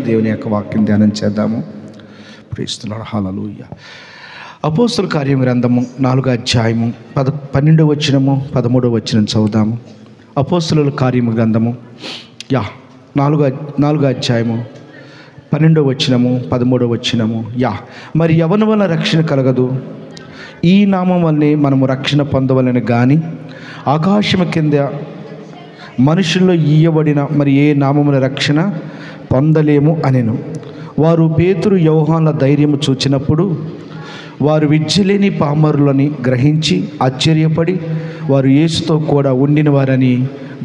దేవుని యొక్క వాక్యం ధ్యానం చేద్దాము. ప్రేస్తున్నాడు. హల్లెలూయా. అపోస్తలుల కార్యం గ్రంథము 4వ అధ్యాయము 12వ వచనము 13వ వచనం చదువుదాము. అపోస్తలుల కార్యం గ్రంథము 4వ అధ్యాయము 12వ వచనము 13వ వచనము. మరి ఎవని వల్ల రక్షణ కలగదు? ఈ నామం వల్లే మనము రక్షణ పొందవలని కానీ ఆకాశము కింద మనుషుల్లో ఇయ్యబడిన మరి ఏ నామముల రక్షణ పొందలేము అనెను. వారు పేతురు యోహానుల ధైర్యము చూచినప్పుడు వారు విద్యలేని పామరులని గ్రహించి ఆశ్చర్యపడి వారు యేసుతో కూడా ఉండిన వారని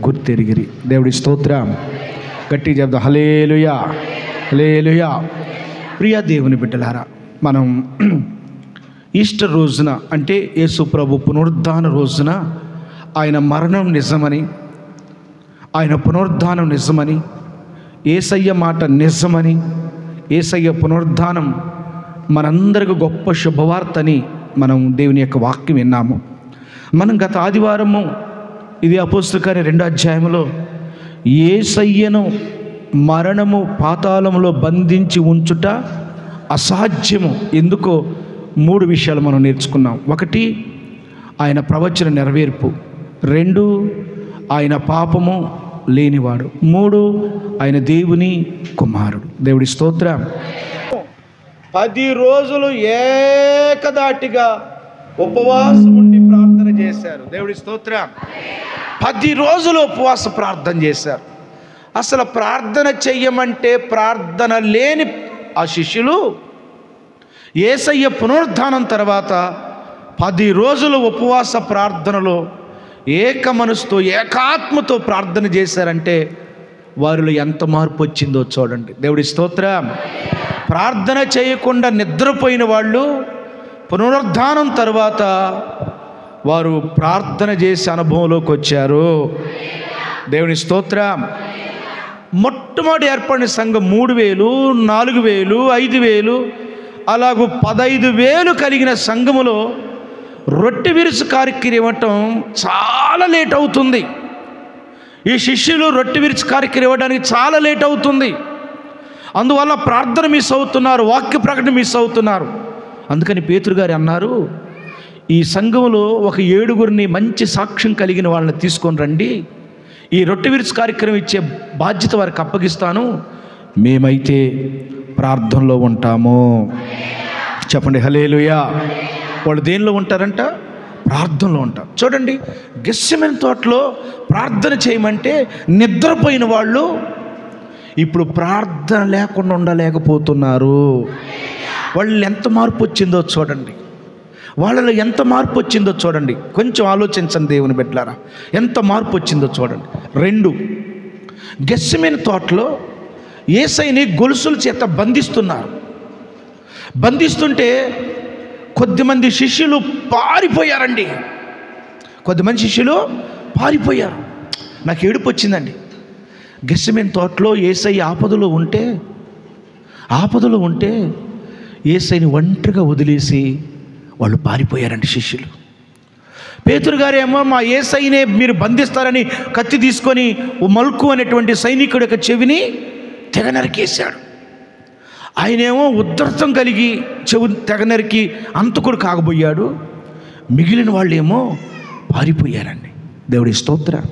గుర్తెరిగిరి. దేవుడి స్తోత్రం. గట్టిగా చెప్దాం. హల్లెలూయా, హల్లెలూయా. ప్రియా దేవుని బిడ్డలారా, మనం ఈస్టర్ రోజున అంటే యేసు ప్రభు పునరుద్ధాన రోజున ఆయన మరణం నిజమని, ఆయన పునరుద్ధానం నిజమని, యేసయ్య మాట నిజమని, యేసయ్య పునరుద్ధానం మనందరికి గొప్ప శుభవార్తని మనం దేవుని యొక్క వాక్యం విన్నాము. మనం గత ఆదివారము ఇది అపోస్తలుల కార్యం 2వ అధ్యాయంలో యేసయ్యను మరణము పాతాళములో బంధించి ఉంచుట అసాధ్యము ఎందుకో 3 విషయాలు మనం నేర్చుకున్నాం. 1, ఆయన ప్రవచన నెరవేర్పు. 2, ఆయన పాపము లేనివాడు. 3, ఆయన దేవుని కుమారుడు. దేవుడి స్తోత్రం. 10 రోజులు ఏకదాటిగా ఉపవాసం ఉండి ప్రార్థన చేశారు. దేవుడి స్తోత్రం. 10 రోజులు ఉపవాస ప్రార్థన చేశారు. అసలు ప్రార్థన చెయ్యమంటే ప్రార్థన లేని ఆ శిష్యులు యేసయ్య పునరుద్ధానం తర్వాత 10 రోజులు ఉపవాస ప్రార్థనలో ఏక మనసుతో ఏకాత్మతో ప్రార్థన చేశారంటే వారిలో ఎంత మార్పు వచ్చిందో చూడండి. దేవుడి స్తోత్రం. ప్రార్థన చేయకుండా నిద్రపోయిన వాళ్ళు పునరుద్ధానం తర్వాత వారు ప్రార్థన చేసే అనుభవంలోకి వచ్చారు. దేవుని స్తోత్రం. మొట్టమొదటి ఏర్పడిన సంఘం 3000, 4000, 5000 అలాగూ 15,000 కలిగిన సంఘములో రొట్టె విరుసు కార్యక్రమం ఇవ్వటం చాలా లేట్ అవుతుంది. ఈ శిష్యులు రొట్టె విరుసు కార్యక్రమం ఇవ్వడానికి చాలా లేట్ అవుతుంది. అందువల్ల ప్రార్థన మిస్ అవుతున్నారు, వాక్య ప్రకటన మిస్ అవుతున్నారు. అందుకని పేతురు గారు అన్నారు, ఈ సంఘంలో ఒక 7గురిని మంచి సాక్ష్యం కలిగిన వాళ్ళని తీసుకొని రండి, ఈ రొట్టె విరుసు కార్యక్రమం ఇచ్చే బాధ్యత వారికి అప్పగిస్తాను, మేమైతే ప్రార్థనలో ఉంటాము. చెప్పండి హల్లెలూయా. వాళ్ళు దేనిలో ఉంటారంట? ప్రార్థనలో ఉంటారు. చూడండి, గెత్సెమనే తోటలో ప్రార్థన చేయమంటే నిద్రపోయిన వాళ్ళు ఇప్పుడు ప్రార్థన లేకుండా ఉండలేకపోతున్నారు. వాళ్ళు ఎంత మార్పు వచ్చిందో చూడండి, వాళ్ళలో ఎంత మార్పు వచ్చిందో చూడండి. కొంచెం ఆలోచించండి దేవుని బిడ్డలారా, ఎంత మార్పు వచ్చిందో చూడండి. 2, గెత్సెమనే తోటలో యేసయ్యని గొలుసుల చేత బంధిస్తున్నారు. బంధిస్తుంటే కొద్దిమంది శిష్యులు పారిపోయారండి. కొద్దిమంది శిష్యులు పారిపోయారు. నాకు ఏడుపు వచ్చిందండి. గెత్సెమనే తోటలో యేసయ్య ఆపదలో ఉంటే యేసయ్యని ఒంటరిగా వదిలేసి వాళ్ళు పారిపోయారండి శిష్యులు. పేతురు గారేమో మా యేసయ్యనే మీరు బంధిస్తారని కత్తి తీసుకొని మల్కు అనేటువంటి సైనికుడి యొక్క చెవిని తెగ నరికేశాడు. ఆయనేమో ఉద్ధర్తం కలిగి చెవి తెగ నరికి అంతకుడు కాగబోయాడు. మిగిలిన వాళ్ళేమో పారిపోయారండి. దేవుడి స్తోత్రం.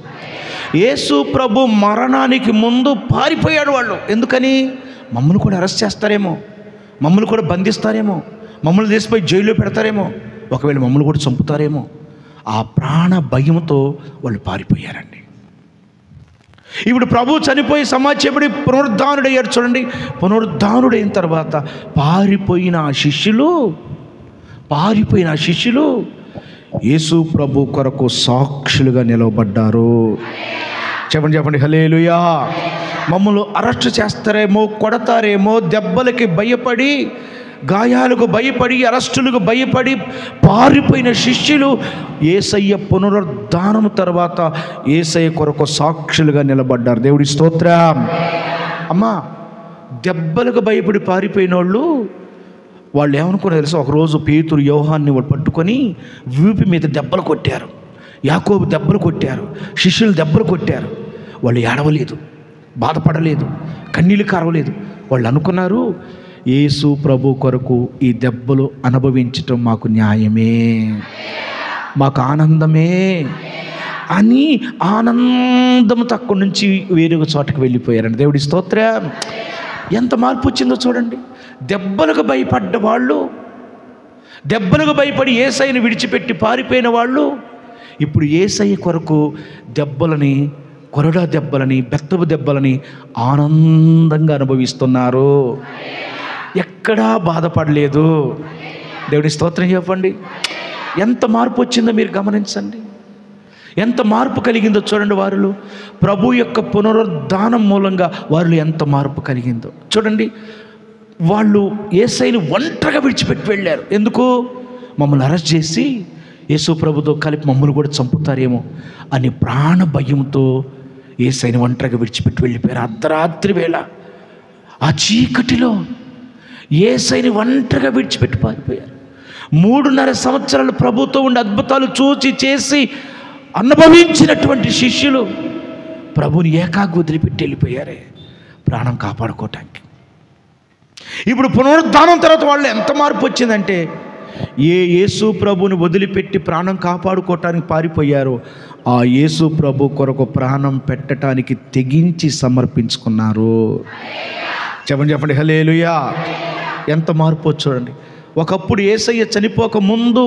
యేసు ప్రభు మరణానికి ముందు పారిపోయాడు వాళ్ళు. ఎందుకని? మమ్మల్ని కూడా అరెస్ట్ చేస్తారేమో, మమ్మల్ని కూడా బంధిస్తారేమో, మమ్మల్ని తీసిపోయి జైల్లో పెడతారేమో, ఒకవేళ మమ్మల్ని కూడా చంపుతారేమో, ఆ ప్రాణ భయంతో వాళ్ళు పారిపోయారండి. ఇప్పుడు ప్రభు చనిపోయి సమాజపడి పునరుద్ధానుడయ్యాడు. చూడండి, పునరుద్ధానుడైన తర్వాత పారిపోయిన ఆ శిష్యులు యేసు ప్రభు కొరకు సాక్షులుగా నిలవబడ్డారు. చెప్పండి హల్లెలూయా. మమ్మల్ని అరెస్ట్ చేస్తారేమో, కొడతారేమో, దెబ్బలకి భయపడి, గాయాలకు భయపడి, అరెస్టులకు భయపడి పారిపోయిన శిష్యులు యేసయ్య పునరుద్ధానం తర్వాత యేసయ్య కొరకు సాక్షులుగా నిలబడ్డారు. దేవుడి స్తోత్రం. అమ్మా, దెబ్బలకు భయపడి పారిపోయిన వాళ్ళు ఏమనుకున్నారు తెలుసా? ఒకరోజు పేతురు యోహాన్ని పట్టుకొని వీపు మీద దెబ్బలు కొట్టారు, యాకోబు దెబ్బలు కొట్టారు, శిష్యులు దెబ్బలు కొట్టారు. వాళ్ళు ఏడవలేదు, బాధపడలేదు, కన్నీళ్ళు కారవలేదు. వాళ్ళు అనుకున్నారు, యేసు ప్రభు కొరకు ఈ దెబ్బలు అనుభవించటం మాకు న్యాయమే, మాకు ఆనందమే అని ఆనందంతో అక్కడి నుంచి వేరే చోటకి వెళ్ళిపోయారండి. దేవుడి స్తోత్రం. ఎంత మార్పు వచ్చిందో చూడండి. దెబ్బలకు భయపడ్డ వాళ్ళు, దెబ్బలకు భయపడి యేసయ్యను విడిచిపెట్టి పారిపోయిన వాళ్ళు ఇప్పుడు యేసయ్య కొరకు దెబ్బలని, కొరడా దెబ్బలని, బెత్తపు దెబ్బలని ఆనందంగా అనుభవిస్తున్నారు. ఎక్కడా బాధపడలేదు. దేవుడి స్తోత్రం చెప్పండి. ఎంత మార్పు వచ్చిందో మీరు గమనించండి. ఎంత మార్పు కలిగిందో చూడండి. వారిలో ప్రభు యొక్క పునరుద్ధానం మూలంగా వారిలో ఎంత మార్పు కలిగిందో చూడండి. వాళ్ళు యేసయ్యని ఒంటరిగా విడిచిపెట్టి వెళ్ళారు. ఎందుకు? మమ్మల్ని అరెస్ట్ చేసి యేసు ప్రభుతో కలిపి మమ్మల్ని కూడా చంపుతారేమో అని ప్రాణ భయంతో యేసయ్యని ఒంటరిగా విడిచిపెట్టి వెళ్ళిపోయారు. అర్ధరాత్రి వేళ ఆ చీకటిలో యేసయ్యని ఒంటరిగా విడిచిపెట్టి పారిపోయారు. 3.5 సంవత్సరాలు ప్రభుతో ఉండి అద్భుతాలు చూచి చేసి అనుభవించినటువంటి శిష్యులు ప్రభుని ఏకాగ్ర వదిలిపెట్టి వెళ్ళిపోయారే ప్రాణం కాపాడుకోవటానికి. ఇప్పుడు పునరుద్ధానం తర్వాత వాళ్ళు ఎంత మార్పు వచ్చిందంటే, యేసు ప్రభుని వదిలిపెట్టి ప్రాణం కాపాడుకోవటానికి పారిపోయారో ఆ యేసు ప్రభు కొరకు ప్రాణం పెట్టడానికి తెగించి సమర్పించుకున్నారు. చెప్పండి హల్లెలూయా. ఎంత మార్పు చూడండి. ఒకప్పుడు యేసయ్య చనిపోక ముందు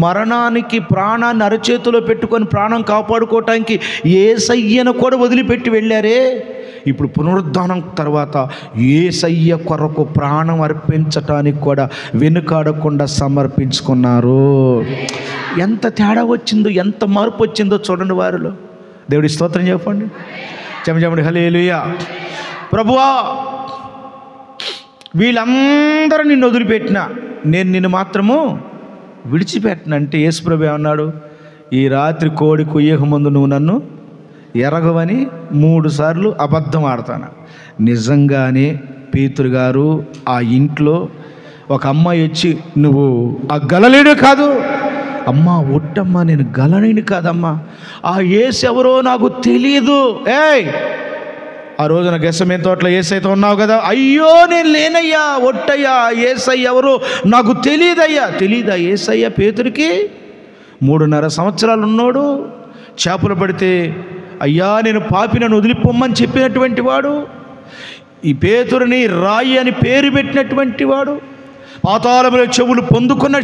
మరణానికి ప్రాణాన్ని అరచేతిలో పెట్టుకొని ప్రాణం కాపాడుకోవటానికి యేసయ్యను కూడా వదిలిపెట్టి వెళ్ళారే. ఇప్పుడు పునరుద్ధానం తర్వాత యేసయ్య కొరకు ప్రాణం అర్పించటానికి కూడా వెనుకాడకుండా సమర్పించుకున్నారు. ఎంత తేడా వచ్చిందో, ఎంత మార్పు వచ్చిందో చూడండి వారిలో. దేవుడి స్తోత్రం చెప్పండి. చెప్పండి హల్లెలూయా. ప్రభువా, వీళ్ళందరూ నిన్ను వదిలిపెట్టినా నేను నిన్ను మాత్రము విడిచిపెట్టనంటే యేసు ప్రభు ఏమన్నాడు? ఈ రాత్రి కోడి కొయ్యక ముందు నువ్వు నన్ను ఎరగవని 3 సార్లు అబద్ధం ఆడతాను. నిజంగానే పేతురు గారు ఆ ఇంట్లో ఒక అమ్మాయి వచ్చి, నువ్వు ఆ గలలీడు కాదు అమ్మా, ఒట్టమ్మా, నేను గలలీని కాదమ్మా, ఆ యేసు ఎవరో నాకు తెలియదు. ఆ రోజున గెస్సమేన తోటలో యేసయ్యతో ఉన్నావు కదా. అయ్యో నేను లేనయ్యా, ఒట్టయ్యా, యేసయ్య ఎవరో నాకు తెలియదయ్యా. తెలీదా యేసయ్య పేతురికి? 3.5 సంవత్సరాలు ఉన్నాడు. చేపలు పడితే అయ్యా నేను పాపినను వదిలిపోమ్మని చెప్పినటువంటి వాడు, ఈ పేతురుని రాయి అని పేరు పెట్టినటువంటి వాడు, పాతాళంలో చెవులు పొందుకున్న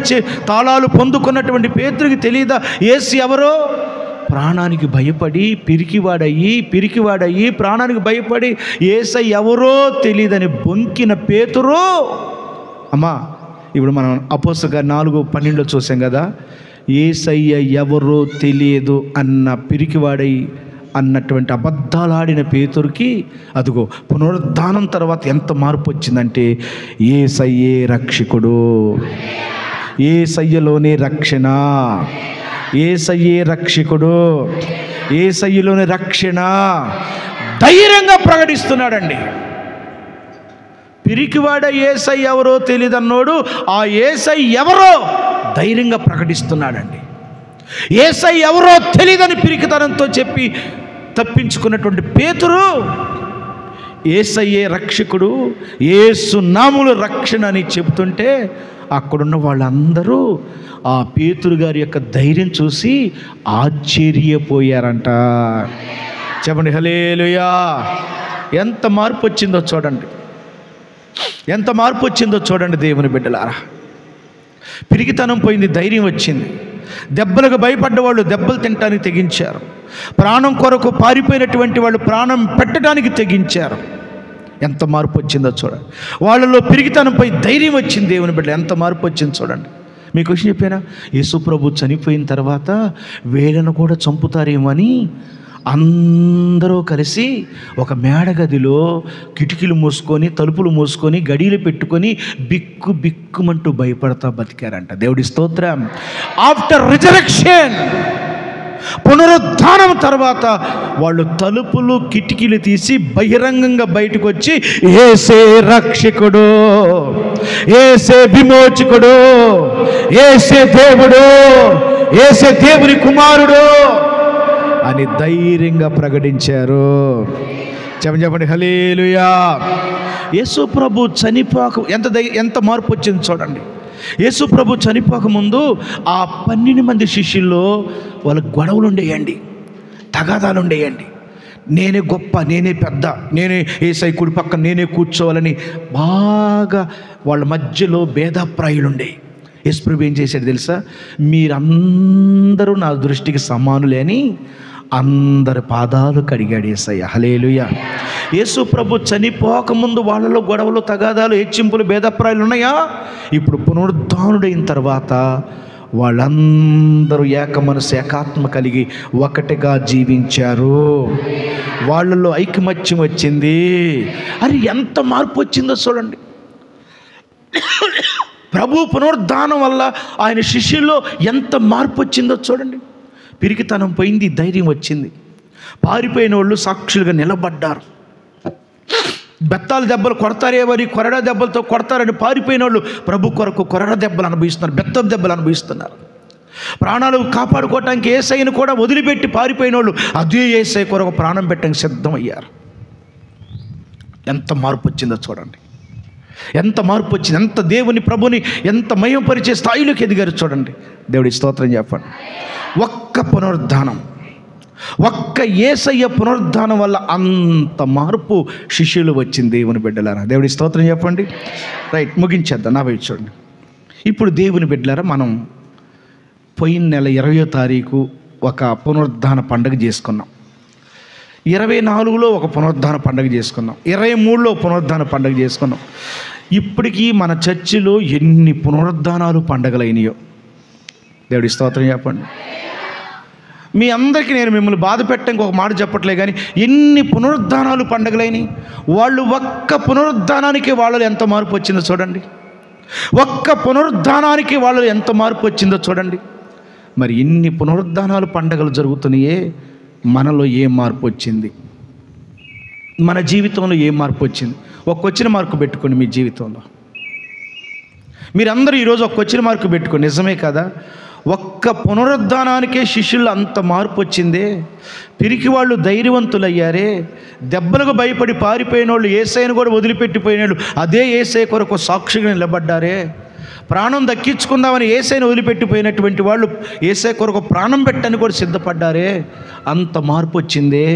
తాళాలు పొందుకున్నటువంటి పేతురికి తెలియదా యేసు ఎవరో? ప్రాణానికి భయపడి పిరికివాడయ్యి ప్రాణానికి భయపడి యేసయ్య ఎవరో తెలియదని బొంకిన పేతురు. అమ్మా, ఇప్పుడు మనం అపోస్తలుల 4:12 చూసాం కదా. యేసయ్య ఎవరో తెలియదు అన్న పిరికివాడై అన్నటువంటి అబద్ధాలాడిన పేతురికి అదిగో పునరుద్ధానం తర్వాత ఎంత మార్పు వచ్చిందంటే, యేసయ్యే రక్షకుడు, యేసయ్యలోనే రక్షణ, యేసయ్యే రక్షకుడు, యేసయ్యలోని రక్షణ ధైర్యంగా ప్రకటిస్తున్నాడండి. పిరికివాడ యేసయ్య ఎవరో తెలియదన్నోడు ఆ యేసయ్య ఎవరో ధైర్యంగా ప్రకటిస్తున్నాడండి. యేసయ్య ఎవరో తెలియదని పిరికితనంతో చెప్పి తప్పించుకున్నటువంటి పేతురు యేసయ్యే రక్షకుడు, యేసు నామములో రక్షణ అని చెబుతుంటే అక్కడున్న వాళ్ళందరూ ఆ పేతురు గారి యొక్క ధైర్యం చూసి ఆశ్చర్యపోయారంట. చెప్పండి హల్లెలూయా. ఎంత మార్పు వచ్చిందో చూడండి, ఎంత మార్పు వచ్చిందో చూడండి దేవుని బిడ్డలారా. పిరికితనం పోయింది, ధైర్యం వచ్చింది. దెబ్బలకు భయపడ్డ వాళ్ళు దెబ్బలు తినడానికి తెగించారు. ప్రాణం కొరకు పారిపోయినటువంటి వాళ్ళు ప్రాణం పెట్టడానికి తెగించారు. ఎంత మార్పు వచ్చిందో చూడండి. వాళ్ళలో పిరికితనంపై ధైర్యం వచ్చింది. దేవుని బిడ్డ ఎంత మార్పు వచ్చింది చూడండి. మీకు విషయం చెప్పానా? యేసు ప్రభు చనిపోయిన తర్వాత వీళ్ళను కూడా చంపుతారేమో అని అందరూ కలిసి ఒక మేడగదిలో కిటికీలు మూసుకొని తలుపులు మూసుకొని గడియలు పెట్టుకొని బిక్కుమంటూ భయపడతా బతికారంట. దేవుడి స్తోత్రం. ఆఫ్టర్ రిజరెక్షన్, పునరుద్ధానం తర్వాత వాళ్ళు తలుపులు కిటికీలు తీసి బహిరంగంగా బయటకు వచ్చి యేసే రక్షకుడు, యేసే విమోచకుడు, యేసే దేవుడు, యేసే దేవుని కుమారుడు అని ధైర్యంగా ప్రకటించారు. చెప్పండి హల్లెలూయా. యేసు ప్రభు చనిపోక ఎంత మార్పు వచ్చింది చూడండి. యేసు ప్రభు చనిపోక ముందు ఆ 12 మంది శిష్యుల్లో వాళ్ళ గొడవలు ఉండేయండి, తగాదాలు ఉండేయండి. నేనే గొప్ప, నేనే పెద్ద, నేనే యేసయ్య కుడి పక్కన నేనే కూర్చోవాలని బాగా వాళ్ళ మధ్యలో భేదాభిప్రాయాలు ఉండేవి. యేసు ప్రభు ఏం చేశాడు తెలుసా? మీరందరూ నా దృష్టికి సమానులే అని అందరి పాదాలు కడిగాడు యేసయ్య. హల్లెలూయా. యేసు ప్రభు చనిపోకముందు వాళ్ళలో గొడవలు, తగాదాలు, హెచ్చింపులు, భేదాభిప్రాయాలు ఉన్నాయా? ఇప్పుడు పునరుద్ధానుడైన తర్వాత వాళ్ళందరూ ఏక మనసు, ఏకాత్మ కలిగి ఒకటిగా జీవించారు. వాళ్ళలో ఐకమత్యం వచ్చింది. అది ఎంత మార్పు వచ్చిందో చూడండి. ప్రభు పునరుద్ధానం వల్ల ఆయన శిష్యుల్లో ఎంత మార్పు వచ్చిందో చూడండి. పిరికితనం పోయింది, ధైర్యం వచ్చింది. పారిపోయిన వాళ్ళు సాక్షులుగా నిలబడ్డారు. బెత్తాల దెబ్బలు కొడతారేమని, కొరడా దెబ్బలతో కొడతారని పారిపోయిన వాళ్ళు ప్రభు కొరకు కొరడా దెబ్బలు అనుభవిస్తున్నారు, బెత్తం దెబ్బలు అనుభవిస్తున్నారు. ప్రాణాలు కాపాడుకోవటానికి యేసయ్యను కూడా వదిలిపెట్టి పారిపోయిన వాళ్ళు అదే యేసయ్య కొరకు ప్రాణం పెట్టడానికి సిద్ధమయ్యారు. ఎంత మార్పు వచ్చిందో చూడండి. ఎంత మార్పు వచ్చింది, ఎంత దేవుని ప్రభుని ఎంత మహిమపరిచే స్థాయిలోకి ఎదిగారు చూడండి. దేవుడి స్తోత్రం చెప్పండి. ఒక్క పునరుద్ధానం, ఒక్క యేసయ్య పునరుద్ధానం వల్ల అంత మార్పు శిష్యులు వచ్చింది. దేవుని బిడ్డలారా దేవుడి స్తోత్రం చెప్పండి. రైట్, ముగించేద్దాం. నా వైపు చూడండి. ఇప్పుడు దేవుని బిడ్డలారా, మనం పోయిన నెల 20వ తారీఖు ఒక పునరుద్ధాన పండుగ చేసుకున్నాం. 24లో ఒక పునరుద్ధాన పండుగ చేసుకున్నాం. 23లో పునరుద్ధాన పండుగ చేసుకున్నాం. ఇప్పటికీ మన చర్చిలో ఎన్ని పునరుద్ధానాలు పండుగలు అయినాయో. దేవుడి స్తోత్రం చెప్పండి. మీ అందరికీ నేను మిమ్మల్ని బాధ పెట్టడానికి ఒక మాట చెప్పట్లే, కానీ ఎన్ని పునరుద్ధానాలు పండుగలైనవి. వాళ్ళు ఒక్క పునరుద్ధానానికి వాళ్ళలో ఎంత మార్పు వచ్చిందో చూడండి. ఒక్క పునరుద్ధానానికి వాళ్ళలో ఎంత మార్పు వచ్చిందో చూడండి. మరి ఇన్ని పునరుద్ధానాలు పండుగలు జరుగుతున్నాయే, మనలో ఏ మార్పు వచ్చింది? మన జీవితంలో ఏ మార్పు వచ్చింది? ఒక వచ్చిన మార్కు పెట్టుకోండి మీ జీవితంలో. మీరందరూ ఈరోజు ఒక వచ్చిన మార్కు పెట్టుకోండి. నిజమే కదా? ఒక్క పునరుద్ధానానికే శిష్యుల్లో అంత మార్పు వచ్చిందే. పిరికి వాళ్ళు ధైర్యవంతులయ్యారే. దెబ్బలకు భయపడి పారిపోయిన వాళ్ళు, యేసయ్యను కూడా వదిలిపెట్టిపోయిన వాళ్ళు అదే యేసయ్య కొరకు సాక్షిగా నిలబడ్డారే. ప్రాణం దక్కించుకుందామని యేసయ్యను వదిలిపెట్టిపోయినటువంటి వాళ్ళు యేసయ్య కొరకు ప్రాణం పెట్టని కూడా సిద్ధపడ్డారే. అంత మార్పు వచ్చిందే.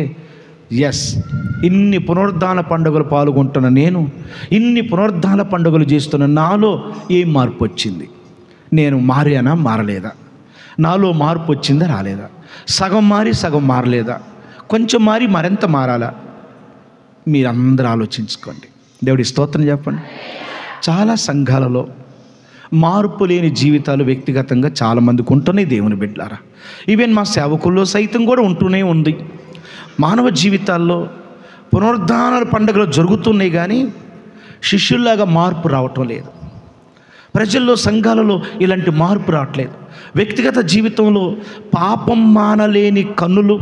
ఎస్, ఇన్ని పునరుద్ధాన పండుగలు పాల్గొంటున్న నేను, ఇన్ని పునరుద్ధాన పండుగలు చేస్తున్న నాలో ఏం మార్పు వచ్చింది? నేను మారానా, మారలేదా? నాలో మార్పు వచ్చిందా, రాలేదా? సగం మారి సగం మారలేదా? కొంచెం మారి మరింత మారాలా? మీరందరూ ఆలోచించుకోండి. దేవుడి స్తోత్రం చెప్పండి. చాలా సంఘాలలో మార్పు లేని జీవితాలు వ్యక్తిగతంగా చాలామందికి ఉంటున్నాయి. దేవుని బిడ్డలారా, ఈవెన్ మా సేవకుల్లో సైతం కూడా ఉంటూనే ఉంది. మానవ జీవితాల్లో పునరుద్ధానాల పండుగలు జరుగుతున్నాయి, కానీ శిష్యుల్లాగా మార్పు రావటం లేదు. ప్రజల్లో, సంఘాలలో ఇలాంటి మార్పు రావట్లేదు. వ్యక్తిగత జీవితంలో పాపం మానలేని కన్నులు,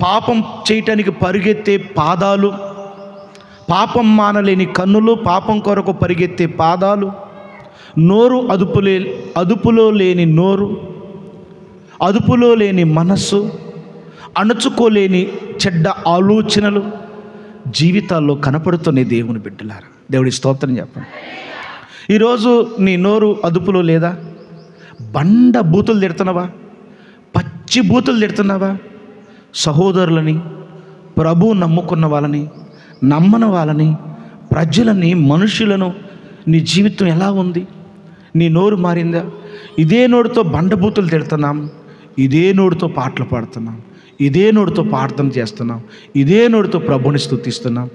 పాపం చేయటానికి పరిగెత్తే పాదాలు, పాపం మానలేని కన్నులు, పాపం కొరకు పరిగెత్తే పాదాలు, నోరు అదుపులో లేని నోరు, అదుపులో లేని మనస్సు, అణుచుకోలేని చెడ్డ ఆలోచనలు జీవితాల్లో కనపడుతున్నాయి. దేవుని బిడ్డలారా దేవుడి స్తోత్రం చెప్పండి. ఈరోజు నీ నోరు అదుపులో లేదా? బండ బూతులు తిడుతున్నావా? పచ్చి బూతులు తిడుతున్నావా? సహోదరులని, ప్రభు నమ్ముకున్న వాళ్ళని, నమ్మని వాళ్ళని, ప్రజలని, మనుషులను, నీ జీవితం ఎలా ఉంది? నీ నోరు మారిందా? ఇదే నోరుతో బండబూతులు తిడుతున్నాం, ఇదే నోరుతో పాటలు పాడుతున్నాం, ఇదే నోరుతో ప్రార్థన చేస్తున్నాం, ఇదే నోరుతో ప్రభుని స్తుతిస్తున్నాం.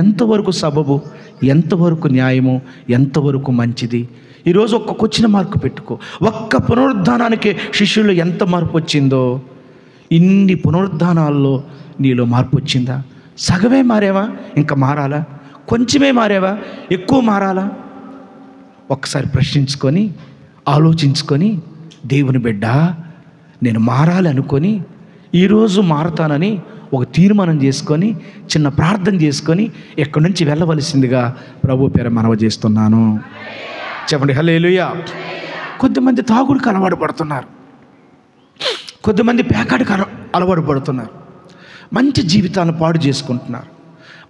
ఎంతవరకు సబబు, ఎంతవరకు న్యాయము, ఎంతవరకు మంచిది? ఈరోజు ఒక్కొచ్చిన మార్కు పెట్టుకో. ఒక్క పునరుద్ధానానికే శిష్యుల్లో ఎంత మార్పు వచ్చిందో, ఇన్ని పునరుద్ధానాల్లో నీలో మార్పు వచ్చిందా? సగమే మారేవా? ఇంకా మారాలా? కొంచెమే మారేవా? ఎక్కువ మారాలా? ఒక్కసారి ప్రశ్నించుకొని, ఆలోచించుకొని, దేవుని బిడ్డ నేను మారాలి అనుకొని, ఈరోజు మారతానని ఒక తీర్మానం చేసుకొని, చిన్న ప్రార్థన చేసుకొని ఎక్కడి నుంచి వెళ్ళవలసిందిగా ప్రభు పేర మనవి చేస్తున్నాను. చెప్పండి హల్లెలూయా. కొంతమంది తాగుడికి అలవాటు పడుతున్నారు, కొంతమంది పేకాడికి అలవాటు పడుతున్నారు, మంచి జీవితాలను పాడు చేసుకుంటున్నారు.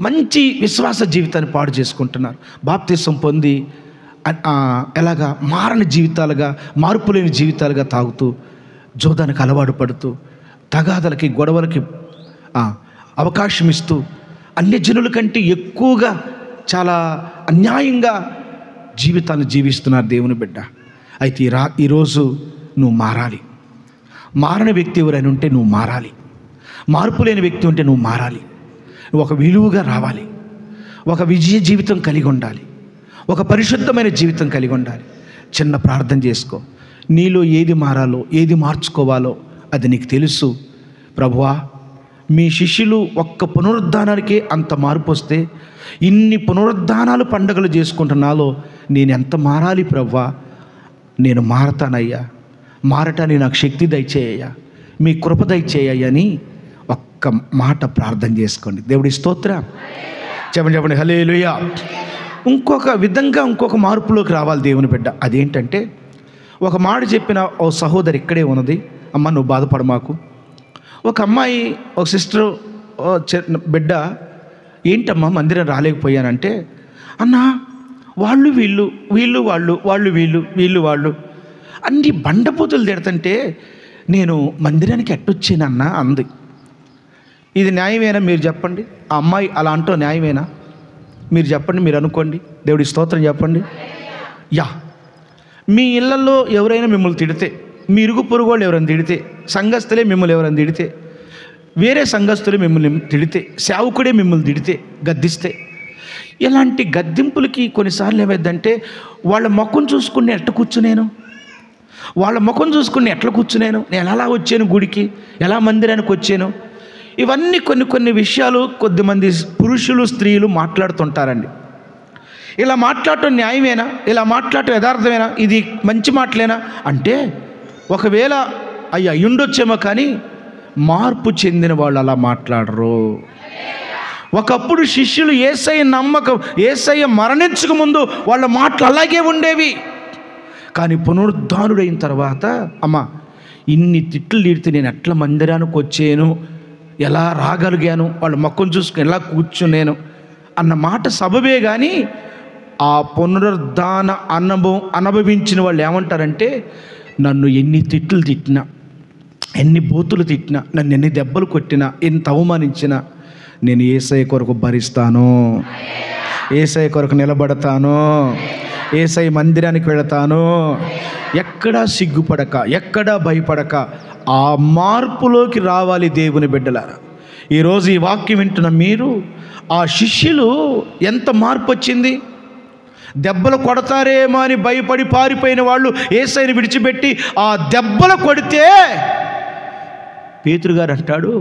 మంచి విశ్వాస జీవితాన్ని పాడు చేసుకుంటున్నారు. బాప్తిసం పొంది ఎలాగా మారని జీవితాలుగా, మార్పు లేని జీవితాలుగా తాగుతూ, జోదానికి అలవాటు పడుతూ, తగాదలకి గొడవలకి అవకాశం ఇస్తూ, అన్యజనుల కంటే ఎక్కువగా చాలా అన్యాయంగా జీవితాన్ని జీవిస్తున్నారు దేవుని బిడ్డ. అయితే ఈరోజు నువ్వు మారాలి. మారని వ్యక్తి ఎవరైనా ఉంటే నువ్వు మారాలి. మార్పు లేని వ్యక్తి ఉంటే నువ్వు మారాలి. నువ్వు ఒక విలువగా రావాలి. ఒక విజయ జీవితం కలిగి ఉండాలి. ఒక పరిశుద్ధమైన జీవితం కలిగి ఉండాలి. చిన్న ప్రార్థన చేసుకో. నీలో ఏది మారాలో, ఏది మార్చుకోవాలో అది నీకు తెలుసు. ప్రభువా, మీ శిష్యులు ఒక్క పునరుద్ధానానికే అంత మార్పు వస్తే ఇన్ని పునరుద్ధానాలు పండుగలు చేసుకుంటున్నాలో నేను ఎంత మారాలి ప్రభువా? నేను మారతానయ్యా. మారటానికి నాకు శక్తి దయచేయ్యా, మీ కృప దయచేయ్యా అని ఒక్క మాట ప్రార్థన చేసుకోండి. దేవుడి స్తోత్రం. చెప్పండి హల్లెలూయా. ఇంకొక విధంగా ఇంకొక మార్పులోకి రావాలి దేవుని బిడ్డ. అదేంటంటే, ఒక మాట చెప్పిన ఓ సహోదరి ఇక్కడే ఉన్నది. అమ్మ, నువ్వు బాధపడమాకు. ఒక అమ్మాయి, ఒక సిస్టర్ బిడ్డ, ఏంటమ్మా మందిరం రాలేకపోయానంటే, అన్నా వాళ్ళు వీళ్ళు, వీళ్ళు వాళ్ళు, వాళ్ళు వీళ్ళు, వీళ్ళు వాళ్ళు అన్ని బండపోతులు తిడుతుంటే నేను మందిరానికి ఎట్టొచ్చానన్నా అంది. ఇది న్యాయమేనా? మీరు చెప్పండి. ఆ అమ్మాయి అలా అంటో న్యాయమేనా? మీరు చెప్పండి, మీరు అనుకోండి. దేవుడి స్తోత్రం చెప్పండి. మీ ఇళ్లలో ఎవరైనా మిమ్మల్ని తిడితే, మీ ఇరుగు పొరుగు వాళ్ళు ఎవరైనా తిడితే, సంఘస్థులే మిమ్మల్ని ఎవరైనా తిడితే, వేరే సంఘస్థులే మిమ్మల్ని తిడితే, సేవకుడే మిమ్మల్ని తిడితే, గద్దిస్తే, ఇలాంటి గద్దింపులకి కొన్నిసార్లు ఏమైందంటే వాళ్ళ ముఖం చూసుకుని ఎట్లా కూర్చునేను, వాళ్ళ ముఖం చూసుకుని ఎట్లా కూర్చునేను, నేను ఎలా వచ్చాను గుడికి, ఎలా మందిరానికి వచ్చాను, ఇవన్నీ కొన్ని విషయాలు కొద్దిమంది పురుషులు స్త్రీలు మాట్లాడుతుంటారండి. ఇలా మాట్లాడటం న్యాయమేనా? ఇలా మాట్లాడటం యథార్థమేనా? ఇది మంచి మాటలేనా అంటే, ఒకవేళ అయ్యుండొచ్చేమో, కానీ మార్పు చెందిన వాళ్ళు అలా మాట్లాడరు. ఒకప్పుడు శిష్యులు యేసయ్య నమ్మకం, యేసయ్య మరణించక ముందు వాళ్ళ మాటలు అలాగే ఉండేవి. కానీ పునరుద్ధానుడైన తర్వాత, అమ్మా ఇన్ని తిట్లు తిడితే నేను ఎట్లా మందిరానికి వచ్చాను, ఎలా రాగలిగాను, వాళ్ళ మొక్కను చూసుకుని ఎలా కూర్చున్నాను అన్న మాట సబబే. కానీ ఆ పునరుద్ధాన అనుభవించిన వాళ్ళు ఏమంటారంటే, నన్ను ఎన్ని తిట్లు తిట్టినా, ఎన్ని బూతులు తిట్టినా, నన్ను ఎన్ని దెబ్బలు కొట్టినా, ఎంత అవమానించినా నేను యేసయ్య కొరకు భరిస్తాను, యేసయ్య కొరకు నిలబడతాను, యేసయ్య మందిరానికి వెళతాను. ఎక్కడా సిగ్గుపడక, ఎక్కడా భయపడక ఆ మార్పులోకి రావాలి దేవుని బిడ్డలారా. ఈరోజు ఈ వాక్యం వింటున్న మీరు, ఆ శిష్యులు ఎంత మార్పు వచ్చింది. దెబ్బలు కొడతారేమో అని భయపడి పారిపోయిన వాళ్ళు యేసయ్యని విడిచిపెట్టి ఆ దెబ్బలు కొడితే పేతురు గారు అంటాడు,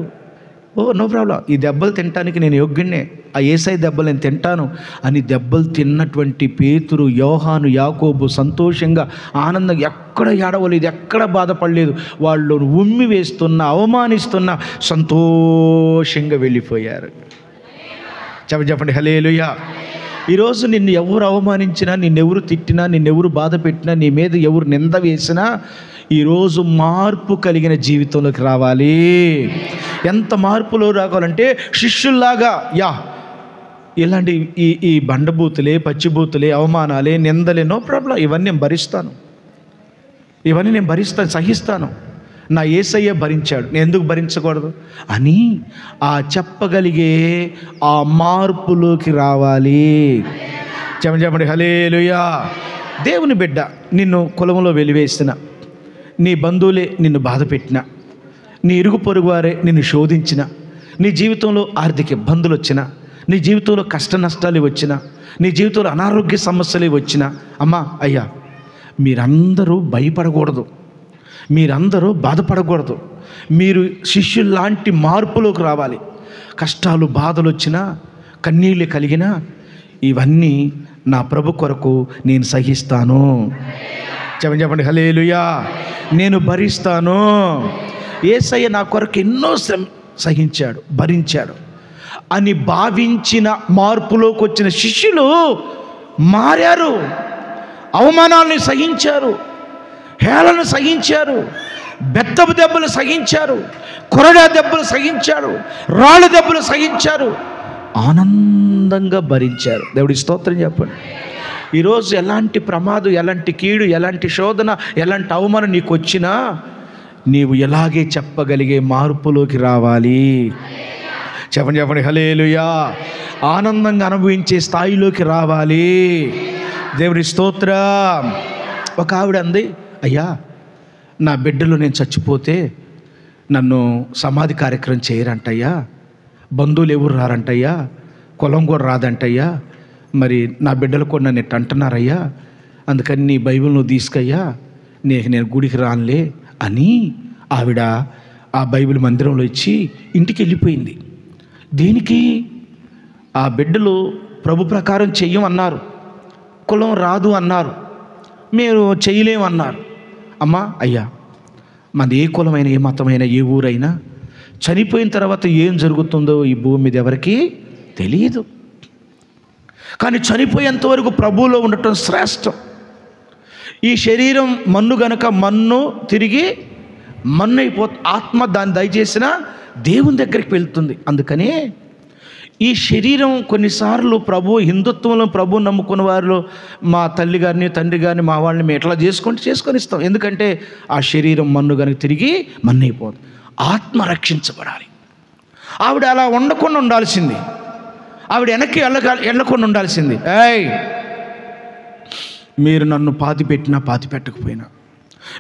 ఓ నో ప్రాబ్లం, ఈ దెబ్బలు తినటానికి నేను యోగ్యుణ్ణే, ఆ యేసయ్య దెబ్బలు నేను తింటాను అని దెబ్బలు తిన్నటువంటి పేతురు, యోహాను, యాకోబు సంతోషంగా, ఆనందంగా, ఎక్కడ ఏడవలేదు, ఎక్కడ బాధపడలేదు. వాళ్ళు ఉమ్మి వేస్తున్నా, అవమానిస్తున్నా సంతోషంగా వెళ్ళిపోయారు. చెప్పండి హల్లెలూయా. ఈరోజు నిన్ను ఎవరు అవమానించినా, నిన్నెవరు తిట్టినా, నిన్నెవరు బాధ పెట్టినా, నీ మీద ఎవరు నింద వేసినా, ఈరోజు మార్పు కలిగిన జీవితంలోకి రావాలి. ఎంత మార్పులో రావాలంటే శిష్యుల్లాగా, ఇలాంటి ఈ బండబూతులే, పచ్చిబూతులే, అవమానాలే, నిందలే, నో ప్రాబ్లం, ఇవన్నీ నేను భరిస్తాను, ఇవన్నీ నేను భరిస్తాను, సహిస్తాను. నా యేసయ్య భరించాడు, నేను ఎందుకు భరించకూడదు అని ఆ చెప్పగలిగే ఆ మార్పులోకి రావాలి. చెప్పండి హల్లెలూయా. దేవుని బిడ్డ, నిన్ను కులంలో వెలివేసిన, నీ బంధువులే నిన్ను బాధ పెట్టిన, నీ ఇరుగు పొరుగు వారే నిన్ను శోధించిన, నీ జీవితంలో ఆర్థిక ఇబ్బందులు వచ్చిన, నీ జీవితంలో కష్ట నష్టాలు వచ్చిన, నీ జీవితంలో అనారోగ్య సమస్యలు వచ్చిన, అమ్మా అయ్యా, మీరందరూ భయపడకూడదు, మీరందరూ బాధపడకూడదు. మీరు శిష్యుల్లాంటి మార్పులోకి రావాలి. కష్టాలు, బాధలు వచ్చినా, కన్నీళ్ళు కలిగినా, ఇవన్నీ నా ప్రభు కొరకు నేను సహిస్తాను. చెప్పండి హల్లెలూయా. నేను భరిస్తాను. యేసయ్య నా కొరకు ఎన్నో సహించాడు, భరించాడు అని భావించిన మార్పులోకి వచ్చిన శిష్యులు మారారు. అవమానాలను సహించారు, హేళన సహించారు, బెత్తపు దెబ్బలు సహించారు, కొరడా దెబ్బలు సహించారు, రాళ్ళ దెబ్బలు సహించారు. ఆనందంగా భరించారు. దేవుడి స్తోత్రం చెప్పండి. ఈరోజు ఎలాంటి ప్రమాదం, ఎలాంటి కీడు, ఎలాంటి శోధన, ఎలాంటి అవమానం నీకు వచ్చినా నీవు ఎలాగే చెప్పగలిగే మార్పులోకి రావాలి. చెప్పండి చెప్పండి హల్లెలూయా. ఆనందంగా అనుభవించే స్థాయిలోకి రావాలి. దేవుడి స్తోత్రం. ఒక ఆవిడ అంది, అయ్యా నా బిడ్డలు నేను చచ్చిపోతే నన్ను సమాధి కార్యక్రమం చేయరంటయ్యా, బంధువులు ఎవరు రారంటయ్యా, కులం కూడా రాదంటయ్యా, మరి నా బిడ్డలు కూడా నన్ను ఎట్ట అంటున్నారయ్యా, అందుకని నీ బైబిల్ నువ్వు తీసుకయ్యా, నేను గుడికి రానులే అని ఆవిడ ఆ బైబిల్ మందిరంలో ఇచ్చి ఇంటికి వెళ్ళిపోయింది. దేనికి? ఆ బిడ్డలు ప్రభు ప్రకారం చెయ్యమన్నారు, కులం రాదు అన్నారు, మీరు చేయలేమన్నారు. అమ్మా అయ్యా, మాది ఏ కులమైన, ఏ మతమైన, ఏ ఊరైనా చనిపోయిన తర్వాత ఏం జరుగుతుందో ఈ భూమి మీద ఎవరికీ తెలియదు. కానీ చనిపోయేంత వరకు ప్రభువులో ఉండటం శ్రేష్టం. ఈ శరీరం మన్ను గనక మన్ను తిరిగి మన్ను ఆత్మ దాన్ని దయచేసిన దేవుని దగ్గరికి వెళ్తుంది. అందుకనే ఈ శరీరం కొన్నిసార్లు ప్రభు హిందుత్వంలో ప్రభు నమ్ముకున్న వారిలో మా తల్లి గారిని తండ్రి గారిని మా వాళ్ళని మేము ఎట్లా చేసుకొని ఇస్తాం. ఎందుకంటే ఆ శరీరం మన్ను కనుక తిరిగి మన్ను అయిపోతుంది. ఆత్మ రక్షించబడాలి. ఆవిడ అలా ఉండకుండా ఉండాల్సింది, ఆవిడ వెనక్కి వెళ్ళకుండా ఉండాల్సింది. మీరు నన్ను పాతి పెట్టకపోయినా,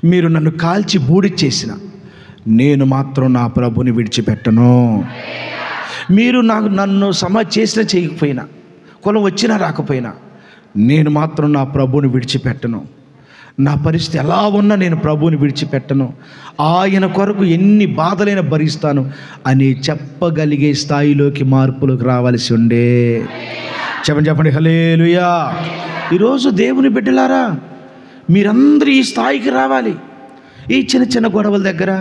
మీరు నన్ను కాల్చి బూడిచ్చేసిన, నేను మాత్రం నా ప్రభుని విడిచిపెట్టను. మీరు నన్ను చేసినా చేయకపోయినా, కులం వచ్చినా రాకపోయినా, నేను మాత్రం నా ప్రభుని విడిచిపెట్టను. నా పరిస్థితి ఎలా ఉన్నా నేను ప్రభుని విడిచిపెట్టను. ఆయన కొరకు ఎన్ని బాధలైనా భరిస్తాను అని చెప్పగలిగే స్థాయిలోకి మార్పులోకి రావాల్సి ఉండే. చెప్పండి హల్లెలూయా. ఈరోజు దేవుని బిడ్డలారా, మీరందరూ ఈ స్థాయికి రావాలి. ఈ చిన్న చిన్న గొడవల దగ్గర,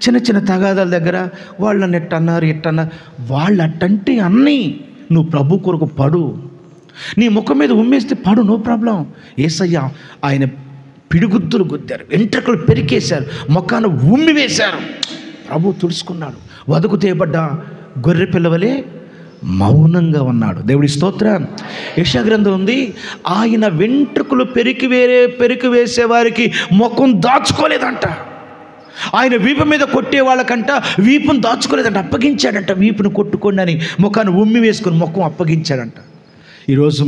చిన్న చిన్న తగాదాల దగ్గర వాళ్ళని ఎట్టన్నారు ఎట్టన్నారు, వాళ్ళు అట్టంటే అన్నీ నువ్వు ప్రభు కొరకు పడు. నీ ముఖం మీద ఉమ్మేస్తే పడు, నో ప్రాబ్లం. యేసయ్య ఆయన పిడిగుద్దులు గుద్దారు, వెంట్రుకలు పెరికేశారు, ముఖాన ఉమ్మి వేశారు, ప్రభు తుడుచుకున్నాడు. వదకు తేబడ్డ గొర్రె పిల్లవలే మౌనంగా ఉన్నాడు. దేవుడి స్తోత్రం. యెషయా గ్రంథం ఉంది, ఆయన వెంట్రుకలు పెరికి వేసేవారికి ముఖం దాచుకోలేదంట. ఆయన వీపు మీద కొట్టే వాళ్ళకంట వీపును దాచుకోలేదంట, అప్పగించాడంట. వీపును కొట్టుకోండి అని ముఖాన్ని ఉమ్మి వేసుకొని ముఖం అప్పగించాడంట. ఈరోజు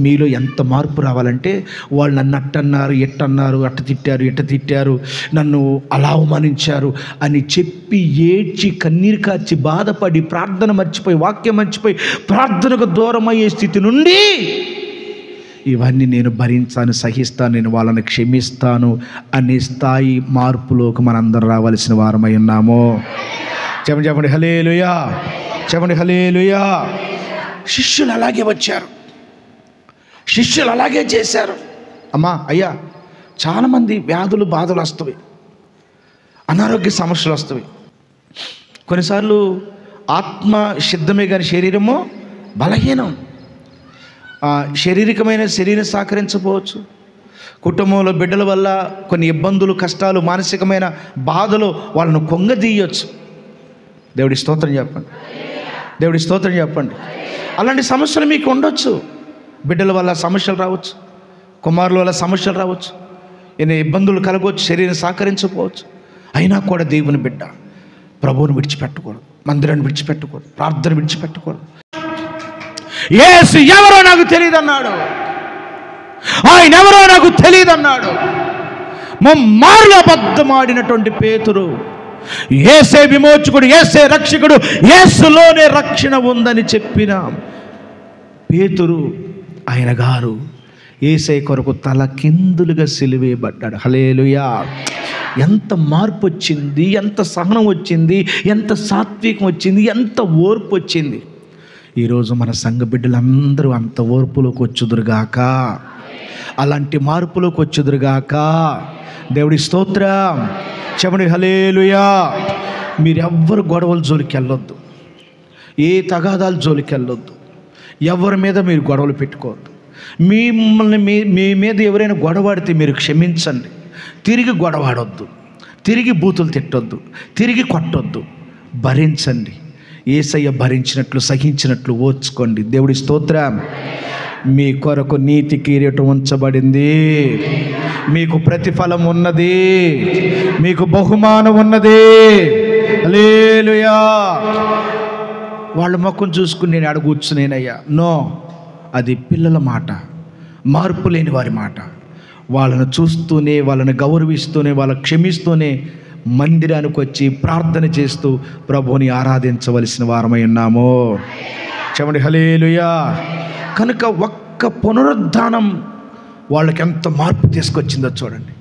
మీలో ఎంత మార్పు రావాలంటే, వాళ్ళు నన్ను అట్టన్నారు ఎట్టన్నారు, అట్ట తిట్టారు, నన్ను అలా అవమానించారు అని చెప్పి ఏడ్చి కన్నీరు కార్చి బాధపడి ప్రార్థన మర్చిపోయి, వాక్యం మర్చిపోయి, ప్రార్థనకు దూరం అయ్యే స్థితి నుండి ఇవన్నీ నేను భరించాను, సహిస్తాను, నేను వాళ్ళని క్షమిస్తాను అనే స్థాయి మార్పులోకి మనందరం రావాల్సిన వారమై ఉన్నాము. చెప్పండి హల్లెలూయా. చెప్పండి హల్లెలూయా. శిష్యులు అలాగే వచ్చారు, శిష్యులు అలాగే చేశారు. అమ్మా అయ్యా, చాలామంది వ్యాధులు బాధలు వస్తాయి, అనారోగ్య సమస్యలు వస్తాయి. కొన్నిసార్లు ఆత్మ సిద్ధమే కానీ శరీరము బలహీనం. శారీరకమైన శరీరం సహకరించకపోవచ్చు, కుటుంబంలో బిడ్డల వల్ల కొన్ని ఇబ్బందులు, కష్టాలు, మానసికమైన బాధలు వాళ్ళను కొంగదీయొచ్చు. దేవుడి స్తోత్రం చెప్పండి. దేవుడి స్తోత్రం చెప్పండి. అలాంటి సమస్యలు మీకు ఉండొచ్చు. బిడ్డల వల్ల సమస్యలు రావచ్చు, కుమారుల వల్ల సమస్యలు రావచ్చు, ఎన్ని ఇబ్బందులు కలగవచ్చు, శరీరం సహకరించకపోవచ్చు. అయినా కూడా దేవుని బిడ్డ ప్రభువుని విడిచిపెట్టకూడదు, మందిరాన్ని విడిచిపెట్టకూడదు, ప్రార్థన విడిచిపెట్టకూడదు. యేసు ఎవరో నాకు తెలియదు అన్నాడు, ఆయన ఎవరో నాకు తెలియదు అన్నాడు. ముమ్మార్లు అబద్ధమాడినటువంటి పేతురు, యేసే విమోచకుడు, యేసే రక్షకుడు, యేసులోనే రక్షణ ఉందని చెప్పిన పేతురు ఆయన గారు యేసే కొరకు తల కిందులుగా సిలువేయబడ్డాడు. హల్లెలూయా. ఎంత మార్పు వచ్చింది, ఎంత సహనం వచ్చింది, ఎంత సాత్వికం వచ్చింది, ఎంత ఓర్పు వచ్చింది. ఈరోజు మన సంఘ బిడ్డలందరూ అంత ఓర్పులోకి వచ్చుదురుగాక, అలాంటి మార్పులోకి వచ్చుదురుగాక. దేవుడి స్తోత్రం. చెప్పండి హల్లెలూయా. మీరెవ్వరు గొడవల జోలికి వెళ్ళొద్దు, ఏ తగాదాల జోలికి వెళ్ళొద్దు, ఎవరి మీద మీరు గొడవలు పెట్టుకోవద్దు. మీ మీద ఎవరైనా గొడవాడితే మీరు క్షమించండి, తిరిగి గొడవాడొద్దు, తిరిగి బూతులు తిట్టొద్దు, తిరిగి కొట్టొద్దు, భరించండి. యేసయ్య భరించినట్లు సహించినట్లు ఓర్చుకోండి. దేవుడి స్తోత్రం. మీ కొరకు నీతి కిరీటం ఉంచబడింది, మీకు ప్రతిఫలం ఉన్నది, మీకు బహుమానం ఉన్నది. హల్లెలూయా. వాళ్ళ ముఖం చూసుకుని నేను ఆడ కూర్చునేనయ్యా, నో, అది పిల్లల మాట, మార్పు లేని వారి మాట. వాళ్ళను చూస్తూనే, వాళ్ళని గౌరవిస్తూనే, వాళ్ళని క్షమిస్తూనే మందిరానికి వచ్చి ప్రార్థన చేస్తూ ప్రభువుని ఆరాధించవలసిన వారమై ఉన్నాము. చెప్పండి హల్లెలూయా. కనుక ఒక్క పునరుద్ధానం వాళ్ళకి ఎంత మార్పు తీసుకొచ్చిందో చూడండి.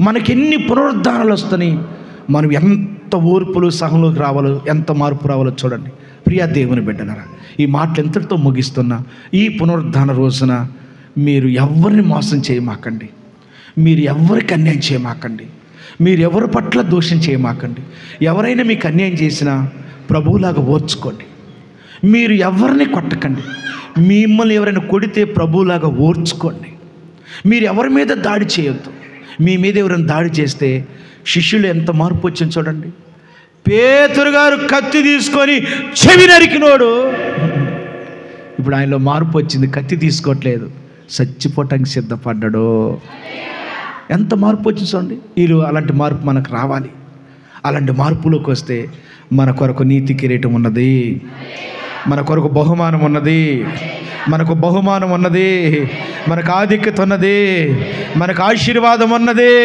మనకి ఎన్ని పునరుద్ధానాలు వస్తున్నాయి, మనం ఎంత ఓర్పులు సహనంలోకి రావాలో, ఎంత మార్పు రావాలో చూడండి. ప్రియా దేవుని బిడ్డలారా, ఈ మాటలు ఎంతటితో ముగిస్తున్నా, ఈ పునరుద్ధాన రోజున మీరు ఎవరిని మోసం చేయమాకండి, మీరు ఎవరికి అన్యాయం చేయమాకండి, మీరు ఎవరి పట్ల దోషం చేయమాకండి. ఎవరైనా మీకు అన్యాయం చేసినా ప్రభువులాగా ఓర్చుకోండి. మీరు ఎవరిని కొట్టకండి. మిమ్మల్ని ఎవరైనా కొడితే ప్రభువులాగా ఓర్చుకోండి. మీరు ఎవరి మీద దాడి చేయొద్దు. మీ మీద ఎవరైనా దాడి చేస్తే శిష్యులు ఎంత మార్పు వచ్చింది చూడండి. పేతురు గారు కత్తి తీసుకొని చెవి నరికినోడు ఇప్పుడు ఆయనలో మార్పు వచ్చింది. కత్తి తీసుకోవట్లేదు, చచ్చిపోవటానికి సిద్ధపడ్డాడు. ఎంత మార్పు వచ్చింది చూడండి. వీళ్ళు అలాంటి మార్పు మనకు రావాలి. అలాంటి మార్పులోకి వస్తే మన కొరకు నీతి కిరీటం ఉన్నది, మన కొరకు బహుమానం ఉన్నది, మనకు బహుమానం ఉన్నది, మనకు ఆధిక్యత ఉన్నది, మనకు ఆశీర్వాదం ఉన్నది.